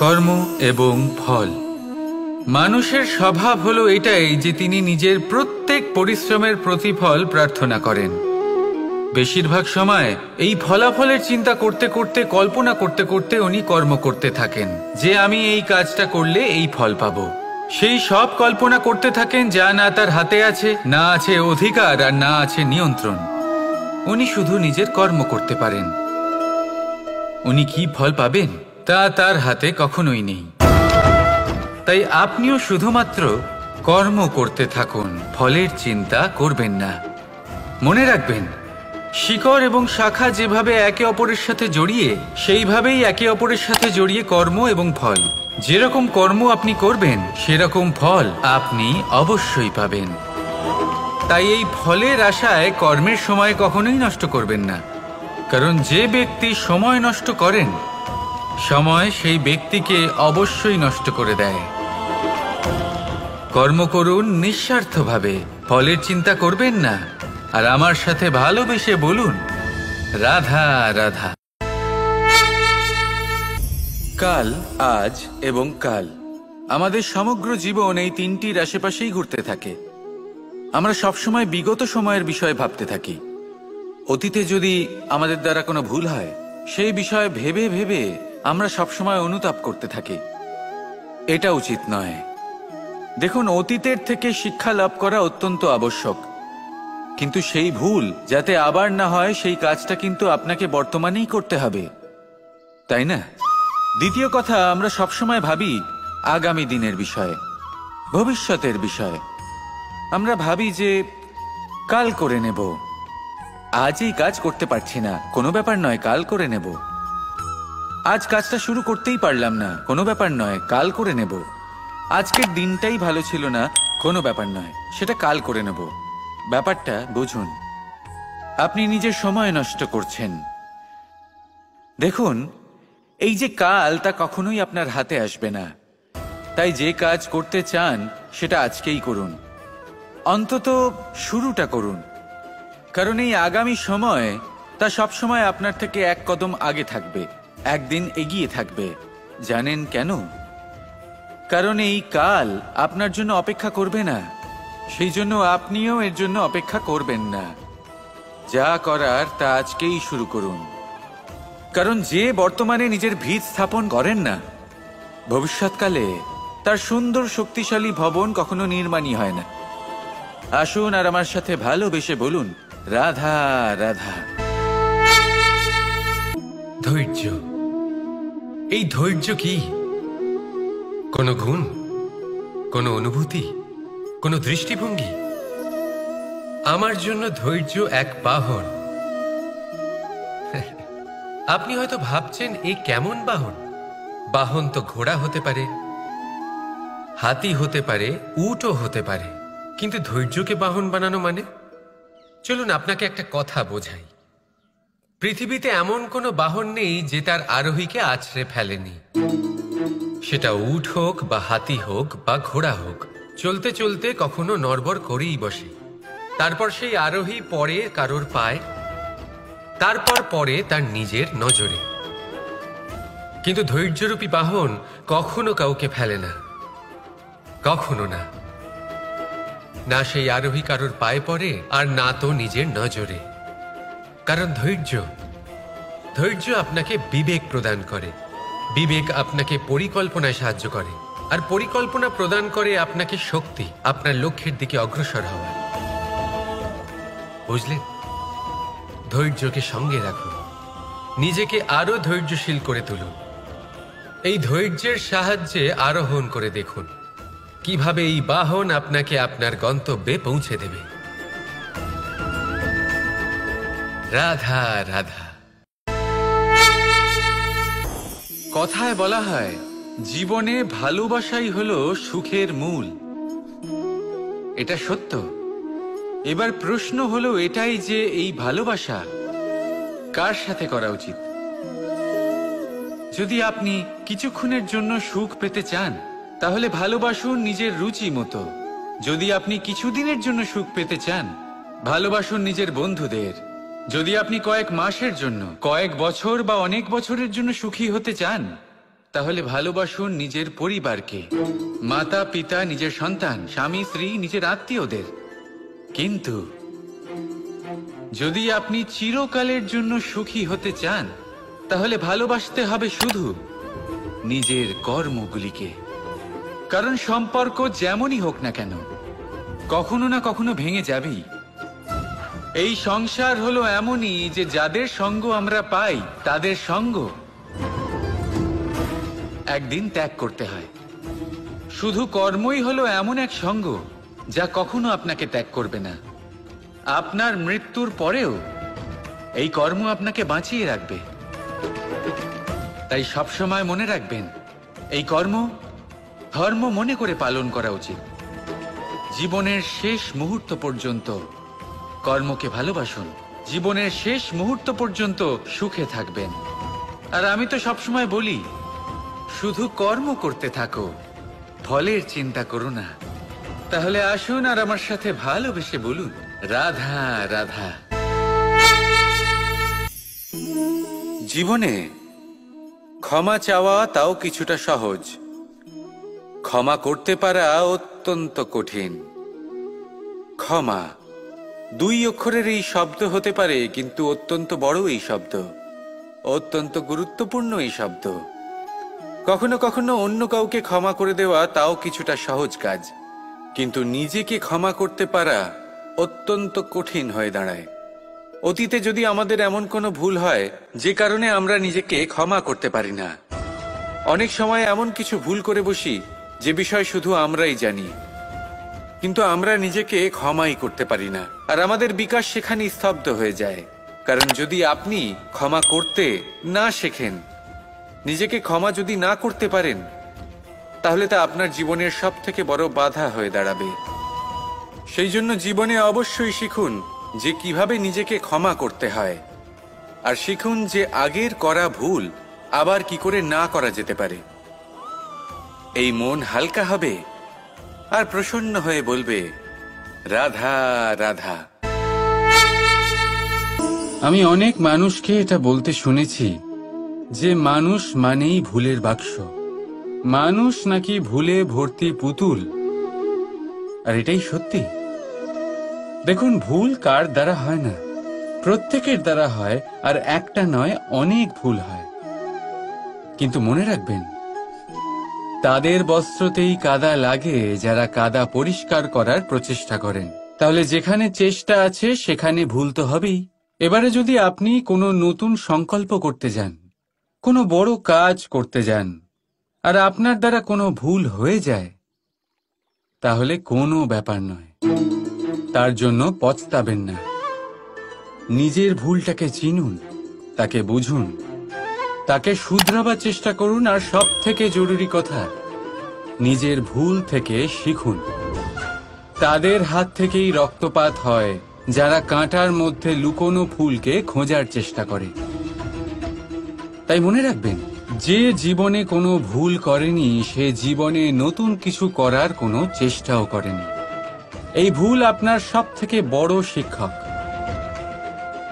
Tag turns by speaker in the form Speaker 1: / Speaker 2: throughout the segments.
Speaker 1: কর্ম এবং ফল। মানুষের স্বভাব হলো এটাই যে তিনি নিজের প্রত্যেক পরিশ্রমের প্রতিফল প্রার্থনা করেন। বেশিরভাগ সময় এই ফলাফলের চিন্তা করতে করতে, কল্পনা করতে করতে উনি কর্ম করতে থাকেন যে আমি এই কাজটা করলে এই ফল পাবো। সেই সব কল্পনা করতে থাকেন যা না তার হাতে আছে, না আছে অধিকার, আর না আছে নিয়ন্ত্রণ। উনি শুধু নিজের কর্ম করতে পারেন। উনি কি ফল পাবেন তা তার হাতে কখনোই নেই। তাই আপনিও শুধুমাত্র কর্ম করতে থাকুন, ফলের চিন্তা করবেন না। মনে রাখবেন, শিকড় এবং শাখা যেভাবে একে অপরের সাথে জড়িয়ে, সেইভাবেই একে অপরের সাথে জড়িয়ে কর্ম এবং ফল। যেরকম কর্ম আপনি করবেন সেরকম ফল আপনি অবশ্যই পাবেন। তাই এই ফলের আশায় কর্মের সময় কখনোই নষ্ট করবেন না, কারণ যে ব্যক্তি সময় নষ্ট করেন, সময় সেই ব্যক্তিকে অবশ্যই নষ্ট করে দেয়। কর্ম করুন নিঃস্বার্থভাবে, ফলের চিন্তা করবেন না, আর আমার সাথে ভালোবেসে বলুন রাধা রাধা। কাল, আজ এবং কাল। আমাদের সমগ্র জীবন এই তিনটির আশেপাশেই ঘুরতে থাকে। আমরা সবসময় বিগত সময়ের বিষয়ে ভাবতে থাকি। অতীতে যদি আমাদের দ্বারা কোনো ভুল হয়, সেই বিষয়ে ভেবে ভেবে আমরা সবসময় অনুতাপ করতে থাকি। এটা উচিত নয়। দেখুন, অতীতের থেকে শিক্ষা লাভ করা অত্যন্ত আবশ্যক, কিন্তু সেই ভুল যাতে আবার না হয় সেই কাজটা কিন্তু আপনাকে বর্তমানেই করতে হবে, তাই না? দ্বিতীয় কথা, আমরা সবসময় ভাবি আগামী দিনের বিষয়ে, ভবিষ্যতের বিষয়ে। আমরা ভাবি যে কাল করে নেব, আজ এই কাজ করতে পারছি না, কোনো ব্যাপার নয়, কাল করে নেব। আজ কাজটা শুরু করতেই পারলাম না, কোনো ব্যাপার নয়, কাল করে নেব। আজকের দিনটাই ভালো ছিল না, কোনো ব্যাপার নয়, সেটা কাল করে নেব। ব্যাপারটা বুঝুন, আপনি নিজের সময় নষ্ট করছেন। দেখুন, এই যে কাল, তা কখনোই আপনার হাতে আসবে না। তাই যে কাজ করতে চান সেটা আজকেই করুন, অন্তত শুরুটা করুন। কারণ এই আগামী সময়, তা সবসময় আপনার থেকে এক কদম আগে থাকবে, একদিন এগিয়ে থাকবে। জানেন কেন? কারণ এই কাল আপনার জন্য অপেক্ষা করবে না, সেই জন্য আপনিও এর জন্য অপেক্ষা করবেন না। যা করার তা আজকেই শুরু করুন। কারণ যে বর্তমানে নিজের ভিত স্থাপন করেন না, ভবিষ্যৎকালে তার সুন্দর শক্তিশালী ভবন কখনো নির্মাণই হয় না। আসুন আর আমার সাথে ভালোবেসে বলুন রাধা রাধা।
Speaker 2: ধৈর্য। এই ধৈর্য কি কোনো গুণ, কোনো অনুভূতি, কোনো দৃষ্টিভঙ্গি? আমার জন্য ধৈর্য এক বাহন। আপনি হয়তো ভাবছেন, এ কেমন বাহন? বাহন তো ঘোড়া হতে পারে, হাতি হতে পারে, উটও হতে পারে, কিন্তু ধৈর্যকে বাহন বানানো মানে? চলুন আপনাকে একটা কথা বোঝাই। পৃথিবীতে এমন কোনো বাহন নেই যে তার আরোহীকে আছড়ে ফেলেনি। সেটা উট হোক বা হাতি হোক বা ঘোড়া হোক, চলতে চলতে কখনো নড়বড় করেই বসে। তারপর সেই আরোহী পরে কারোর পায়, তারপর পরে তার নিজের নজরে। কিন্তু ধৈর্যরূপী বাহন কখনো কাউকে ফেলে না, কখনো না। না সেই আরোহী কারোর পায়ে পড়ে, আর না তো নিজের নজরে। কারণ ধৈর্য আপনাকে বিবেক প্রদান করে, বিবেক আপনাকে পরিকল্পনায় সাহায্য করে, আর পরিকল্পনা প্রদান করে আপনাকে শক্তি, আপনার লক্ষ্যের দিকে অগ্রসর হওয়ার। বুঝলেন? ধৈর্যকে সঙ্গে রাখুন, নিজেকে আরো ধৈর্যশীল করে তুলুন। এই ধৈর্যের সাহায্যে আরোহণ করে দেখুন কিভাবে এই বাহন আপনাকে আপনার গন্তব্যে পৌঁছে দেবে। রাধা রাধা।
Speaker 1: কথায় বলা হয়, জীবনে ভালোবাসাই হলো সুখের মূল। এটা সত্য। এবার প্রশ্ন হলো এটাই যে এই ভালোবাসা কার সাথে করা উচিত? যদি আপনি কিছুক্ষণের জন্য সুখ পেতে চান, তাহলে ভালোবাসুন নিজের রুচি মতো। যদি আপনি কিছুদিনের জন্য সুখ পেতে চান, ভালোবাসুন নিজের বন্ধুদের। যদি আপনি কয়েক মাসের জন্য, কয়েক বছর বা অনেক বছরের জন্য সুখী হতে চান, তাহলে ভালোবাসুন নিজের পরিবারকে, মাতা পিতা, নিজের সন্তান, স্বামী স্ত্রী, নিজের আত্মীয়দের। কিন্তু যদি আপনি চিরকালের জন্য সুখী হতে চান, তাহলে ভালোবাসতে হবে শুধু নিজের কর্মগুলিকে। কারণ সম্পর্ক যেমনই হোক না কেন, কখনো না কখনো ভেঙে যাবেই। এই সংসার হলো এমনই যে যাদের সঙ্গ আমরা পাই তাদের সঙ্গ একদিন ত্যাগ করতে হয়। শুধু কর্মই হলো এমন এক সঙ্গ যা কখনো আপনাকে ত্যাগ করবে না। আপনার মৃত্যুর পরেও এই কর্ম আপনাকে বাঁচিয়ে রাখবে। তাই সবসময় মনে রাখবেন, এই কর্ম ধর্ম মনে করে পালন করা উচিত। জীবনের শেষ মুহূর্ত পর্যন্ত কর্মকে ভালোবাসুন, জীবনের শেষ মুহূর্ত পর্যন্ত সুখে থাকবেন। আর আমি তো সবসময় বলি, শুধু কর্ম করতে থাকো, ফলের চিন্তা করো না। তাহলে আসুন আর আমার সাথে ভালোবেসে বলুন, রাধা রাধা। জীবনে ক্ষমা চাওয়া তাও কিছুটা সহজ, ক্ষমা করতে পারা অত্যন্ত কঠিন। ক্ষমা 2 অক্ষরের এই শব্দ হতে পারে, কিন্তু অত্যন্ত বড় এই শব্দ, অত্যন্ত গুরুত্বপূর্ণ এই শব্দ। কখনো কখনো অন্য কাউকে ক্ষমা করে দেওয়া তাও কিছুটা সহজ কাজ, কিন্তু নিজেকে ক্ষমা করতে পারা অত্যন্ত কঠিন হয়ে দাঁড়ায়। অতীতে যদি আমাদের এমন কোনো ভুল হয় যে কারণে আমরা নিজেকে ক্ষমা করতে পারি না, অনেক সময় এমন কিছু ভুল করে বসি যে বিষয় শুধু আমরাই জানি, কিন্তু আমরা নিজেকে ক্ষমাই করতে পারি না। আর আমাদের বিকাশ সেখানেই স্তব্ধ হয়ে যায়। কারণ যদি আপনি ক্ষমা করতে না শেখেন, নিজেকে ক্ষমা যদি না করতে পারেন, তাহলে তা আপনার জীবনের সবথেকে বড় বাধা হয়ে দাঁড়াবে। সেই জন্য জীবনে অবশ্যই শিখুন যে কিভাবে নিজেকে ক্ষমা করতে হয়, আর শিখুন যে আগের করা ভুল আবার কি করে না করা যেতে পারে। এই মন হালকা হবে আর প্রসন্ন হয়ে বলবে, রাধা রাধা। আমি অনেক মানুষকে এটা বলতে শুনেছি যে মানুষ মানেই ভুলের বাক্স, মানুষ নাকি ভুলে ভর্তি পুতুল। আর এটাই সত্যি। দেখুন, ভুল কার দ্বারা হয় না, প্রত্যেকের দ্বারা হয়। আর একটা নয়, অনেক ভুল হয়। কিন্তু মনে রাখবেন, তাদের বস্ত্রতেই কাদা লাগে যারা কাদা পরিষ্কার করার প্রচেষ্টা করেন। তাহলে যেখানে চেষ্টা আছে সেখানে ভুল তো হবেই। এবারে যদি আপনি কোনো নতুন সংকল্প করতে যান, কোনো বড় কাজ করতে যান, আর আপনার দ্বারা কোনো ভুল হয়ে যায়, তাহলে কোনো ব্যাপার নয়, তার জন্য পস্তাবেন না। নিজের ভুলটাকে চিনুন, তাকে বুঝুন, তাকে শুধরাবার চেষ্টা করুন। আর সব থেকে জরুরি কথা, নিজের ভুল থেকে শিখুন। তাদের হাত থেকেই রক্তপাত হয় যারা কাঁটার মধ্যে লুকোনো ফুলকে খোঁজার চেষ্টা করে। তাই মনে রাখবেন, যে জীবনে কোনো ভুল করেনি সে জীবনে নতুন কিছু করার কোনো চেষ্টাও করেনি। এই ভুল আপনার সব থেকে বড় শিক্ষক।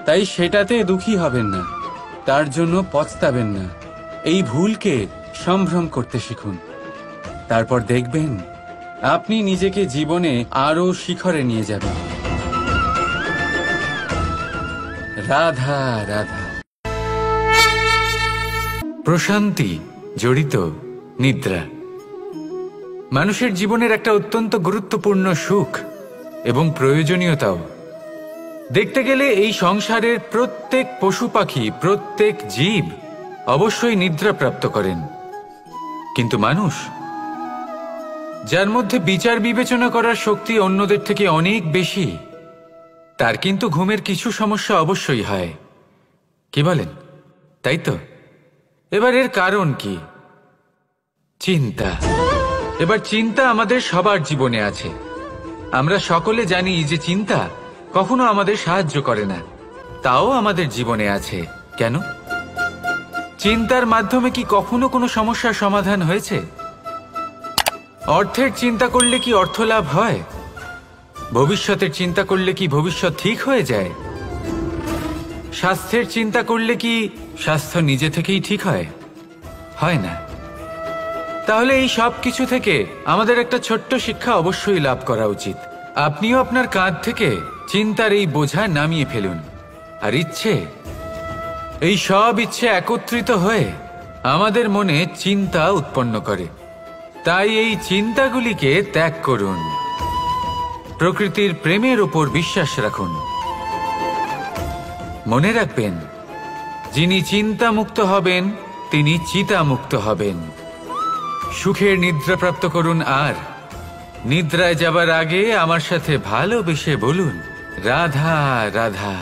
Speaker 1: তাই সেটাতে দুঃখী হবেন না, তার জন্য পস্তাবেন না। এই ভুলকে সম্ভ্রম করতে শিখুন। তারপর দেখবেন আপনি নিজেকে জীবনে আরো শিখরে নিয়ে যাবেন। রাধা রাধা। প্রশান্তি জড়িত নিদ্রা মানুষের জীবনের একটা অত্যন্ত গুরুত্বপূর্ণ সুখ এবং প্রয়োজনীয়তাও। দেখতে গেলে এই সংসারের প্রত্যেক পশু পাখি, প্রত্যেক জীব অবশ্যই নিদ্রা প্রাপ্ত করেন, কিন্তু মানুষ, যার মধ্যে বিচার বিবেচনা করার শক্তি অন্যদের থেকে অনেক বেশি, তার কিন্তু ঘুমের কিছু সমস্যা অবশ্যই হয়। কি বলেন, তাই তো? এবার এর কারণ কি? চিন্তা। এবার চিন্তা আমাদের সবার জীবনে আছে। আমরা সকলে জানি যে চিন্তা কখনো আমাদের সাহায্য করে না, তাও আমাদের জীবনে আছে। কেন? চিন্তার মাধ্যমে কি কখনো কোনো সমস্যার সমাধান হয়েছে? অর্থের চিন্তা করলে কি অর্থ লাভ হয়? ভবিষ্যতের চিন্তা করলে কি ভবিষ্যৎ ঠিক হয়ে যায়? স্বাস্থ্যের চিন্তা করলে কি স্বাস্থ্য নিজে থেকেই ঠিক হয়? হয় না। তাহলে এই সব কিছু থেকে আমাদের একটা ছোট্ট শিক্ষা অবশ্যই লাভ করা উচিত। আপনিও আপনার কাঁধ থেকে চিন্তার এই বোঝা নামিয়ে ফেলুন। আর এই সব ইচ্ছে একত্রিত হয়ে আমাদের মনে চিন্তা উৎপন্ন করে। তাই এই চিন্তাগুলিকে ত্যাগ করুন। প্রকৃতির প্রেমের ওপর বিশ্বাস রাখুন। মনে রাখবেন, যিনি চিন্তামুক্ত হবেন তিনি চিতামুক্ত হবেন। সুখের নিদ্রা প্রাপ্ত করুন, আর নিদ্রায় যাবার আগে আমার সাথে ভালোবেসে বলুন, রাধা রাধা।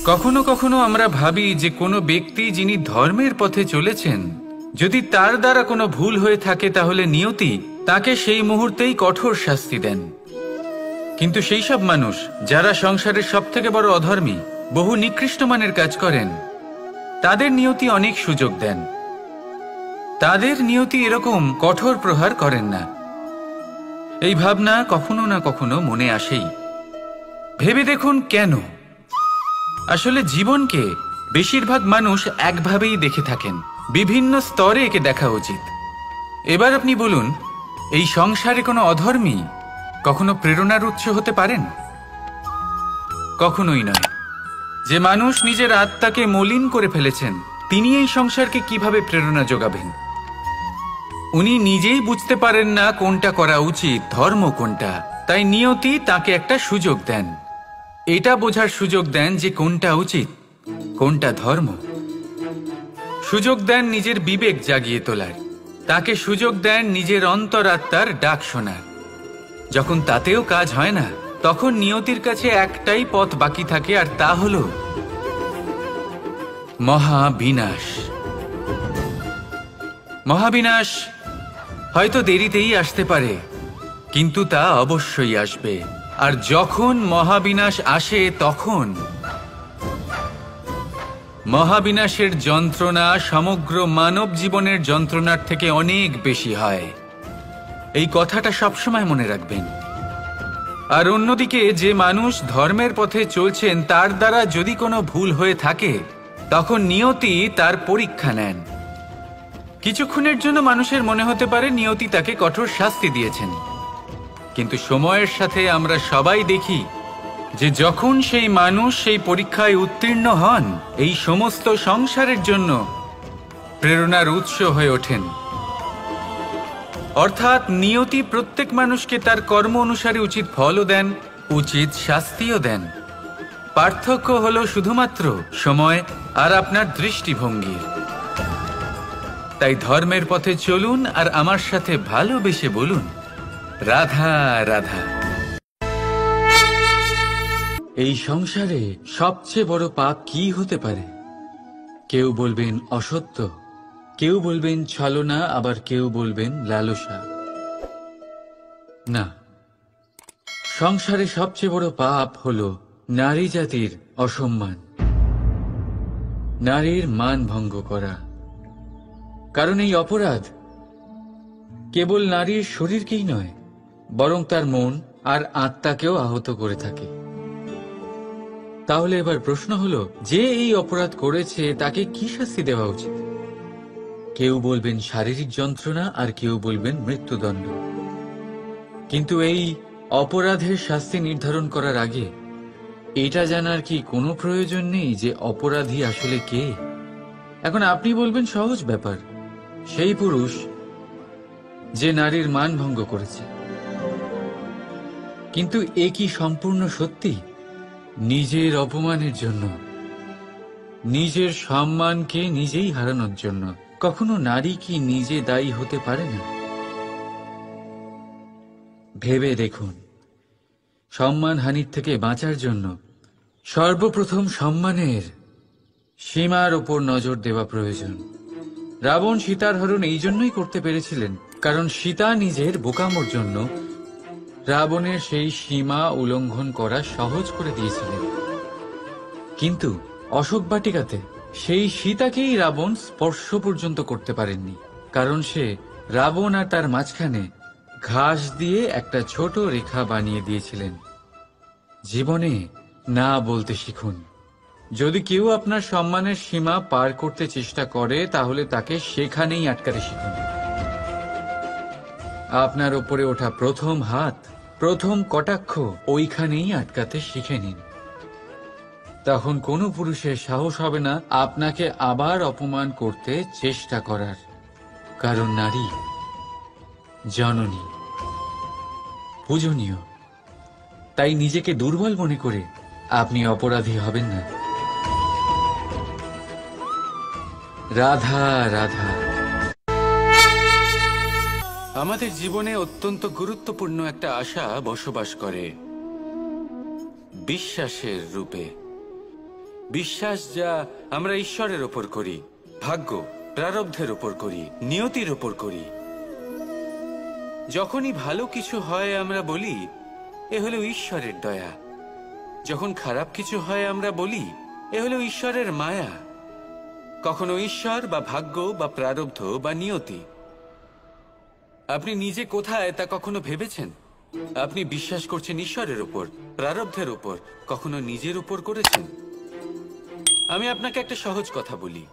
Speaker 1: কখনো কখনো আমরা ভাবি যে কোনো ব্যক্তি যিনি ধর্মের পথে চলেছেন, যদি তার দ্বারা কোনো ভুল হয়ে থাকে তাহলে নিয়তি তাকে সেই মুহূর্তেই কঠোর শাস্তি দেন। কিন্তু সেই সব মানুষ যারা সংসারের সবথেকে বড় অধর্মী, বহু নিকৃষ্ট মানের কাজ করেন, তাদের নিয়তি অনেক সুযোগ দেন। তাদের নিয়তি এরকম কঠোর প্রহার করেন না। এই ভাবনা কখনো না কখনো মনে আসেই। ভেবে দেখুন কেন? আসলে জীবনকে বেশিরভাগ মানুষ একভাবেই দেখে থাকেন, বিভিন্ন স্তরে একে দেখা উচিত। এবার আপনি বলুন, এই সংসারে কোনো অধর্মী কখনো প্রেরণার উৎস হতে পারেন? কখনোই নয়। যে মানুষ নিজের আত্মাকে মলিন করে ফেলেছেন, তিনি এই সংসারকে কিভাবে প্রেরণা যোগাবেন? উনি নিজেই বুঝতে পারেন না কোনটা করা উচিত, ধর্ম কোনটা। তাই নিয়তি তাকে একটা সুযোগ দেন। এটা বোঝার সুযোগ দেন যে কোনটা উচিত, কোনটা ধর্ম। সুযোগ দেন নিজের বিবেক জাগিয়ে তোলার। তাকে সুযোগ দেন নিজের অন্তরাত্মার ডাক শোনার। যখন তাতেও কাজ হয় না, তখন নিয়তির কাছে একটাই পথ বাকি থাকে, আর তা হল মহাবিনাশ। মহাবিনাশ হয়তো দেরিতেই আসতে পারে, কিন্তু তা অবশ্যই আসবে। আর যখন মহাবিনাশ আসে, তখন মহাবিনাশের যন্ত্রণা সমগ্র মানব জীবনের যন্ত্রণার থেকে অনেক বেশি হয়। এই কথাটা সবসময় মনে রাখবেন। আর অন্যদিকে যে মানুষ ধর্মের পথে চলছেন, তার দ্বারা যদি কোনো ভুল হয়ে থাকে, তখন নিয়তি তার পরীক্ষা নেন। কিছুক্ষণের জন্য মানুষের মনে হতে পারে নিয়তি তাকে কঠোর শাস্তি দিয়েছেন, কিন্তু সময়ের সাথে আমরা সবাই দেখি যে যখন সেই মানুষ সেই পরীক্ষায় উত্তীর্ণ হন, এই সমস্ত সংসারের জন্য প্রেরণার উৎস হয়ে ওঠেন। অর্থাৎ নিয়তি প্রত্যেক মানুষকে তার কর্ম অনুসারে উচিত ফলও দেন, উচিত শাস্তিও দেন। পার্থক্য হলো শুধুমাত্র সময় আর আপনার দৃষ্টিভঙ্গির। তাই ধর্মের পথে চলুন, আর আমার সাথে ভালোবেসে বলুন, রাধা রাধা। এই সংসারে সবচেয়ে বড় পাপ কি হতে পারে? কেউ বলবেন অসত্য, কেউ বলবেন ছলনা, আবার কেউ বলবেন লালসা। না, সংসারে সবচেয়ে বড় পাপ হলো নারী জাতির অসম্মান, নারীর মান ভঙ্গ করা। কারণ এই অপরাধ কেবল নারীর শরীরকেই নয়, বরং তার মন আর আত্মাকেও আহত করে থাকে। তাহলে এবার প্রশ্ন হলো, যে এই অপরাধ করেছে তাকে কি শাস্তি দেওয়া উচিত? কেউ বলবেন শারীরিক যন্ত্রণা, আর কেউ বলবেন মৃত্যুদণ্ড। কিন্তু এই অপরাধের শাস্তি নির্ধারণ করার আগে এটা জানার কি কোনো প্রয়োজন নেই যে অপরাধী আসলে কে? এখন আপনি বলবেন সহজ ব্যাপার, সেই পুরুষ যে নারীর মান ভঙ্গ করেছে। কিন্তু এ কি সম্পূর্ণ সত্যি? নিজের অপমানের জন্য, নিজের সম্মানকে নিজেই হারানোর জন্য কখনো নারী কি নিজে দায়ী হতে পারে না? ভেবে দেখুন, সম্মানহানির থেকে বাঁচার জন্য সর্বপ্রথম সম্মানের সীমার ওপর নজর দেওয়া প্রয়োজন। রাবণ সীতার হরণ এই জন্যই করতে পেরেছিলেন, কারণ সীতা নিজের বোকামোর জন্য রাবণের সেই সীমা উল্লঙ্ঘন করা সহজ করে দিয়েছিলেন। কিন্তু অশোক বাটিকাতে সেই সীতাকেই রাবণ স্পর্শ পর্যন্ত করতে পারেননি, কারণ সে রাবণ আর তার মাঝখানে ঘাস দিয়ে একটা ছোট রেখা বানিয়ে দিয়েছিলেন। জীবনে না বলতে শিখুন, যদি কেউ আপনার সম্মানের সীমা পার করতে চেষ্টা করে তাহলে তাকে সেখানেই আটকাতে শিখুন। আপনার ওপরে ওঠা প্রথম হাত, প্রথম কটাক্ষ ওইখানেই আটকাতে শিখে নিন। তখন কোনো পুরুষের সাহস হবে না আপনাকে আবার অপমান করতে চেষ্টা করার, কারণ নারী জননী, পূজনীয়। তাই নিজেকে দুর্বল মনে করে আপনি অপরাধী হবেন না। রাধা রাধা। আমাদের জীবনে অত্যন্ত গুরুত্বপূর্ণ একটা আশা বসবাস করে, বিশ্বাসের রূপে। বিশ্বাস যা আমরা ঈশ্বরের ওপর করি, ভাগ্য, প্রারব্ধের ওপর করি, নিয়তির ওপর করি। যখনই ভালো কিছু হয় আমরা বলি এ হলো ঈশ্বরের দয়া, যখন খারাপ কিছু হয় আমরা বলি এ হলো ঈশ্বরের মায়া। কখনো ঈশ্বর বা ভাগ্য বা প্রারব্ধ বা নিয়তি। আপনি নিজে কোথায় তা কখনো ভেবেছেন? আপনি বিশ্বাস করছেন ঈশ্বরের উপর, প্রারব্ধের উপর, কখনো নিজের উপর করেছেন? আমি আপনাকে একটা সহজ কথা বলি,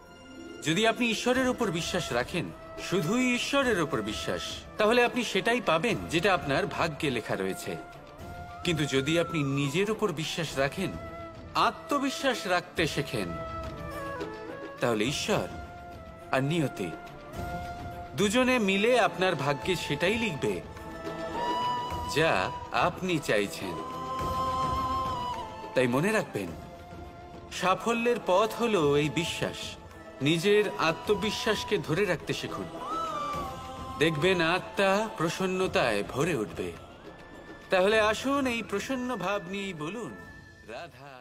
Speaker 1: যদি আপনি ঈশ্বরের উপর বিশ্বাস রাখেন, শুধুই ঈশ্বরের উপর বিশ্বাস, তাহলে আপনি সেটাই পাবেন যেটা আপনার ভাগ্যে লেখা রয়েছে। কিন্তু যদি আপনি নিজের উপর বিশ্বাস রাখেন, আত্মবিশ্বাস রাখতে শেখেন, তাহলে ঈশ্বর আর নিয়তি দুজনে মিলে আপনার ভাগ্যে সেটাই লিখবে যা আপনি চাইছেন। তাই মনে রাখবেন, সাফল্যের পথ হলো এই বিশ্বাস। নিজের আত্মবিশ্বাসকে ধরে রাখতে শিখুন, দেখবেন আত্মা প্রসন্নতায় ভরে উঠবে। তাহলে আসুন এই প্রসন্ন ভাব নিয়ে বলুন রাধা।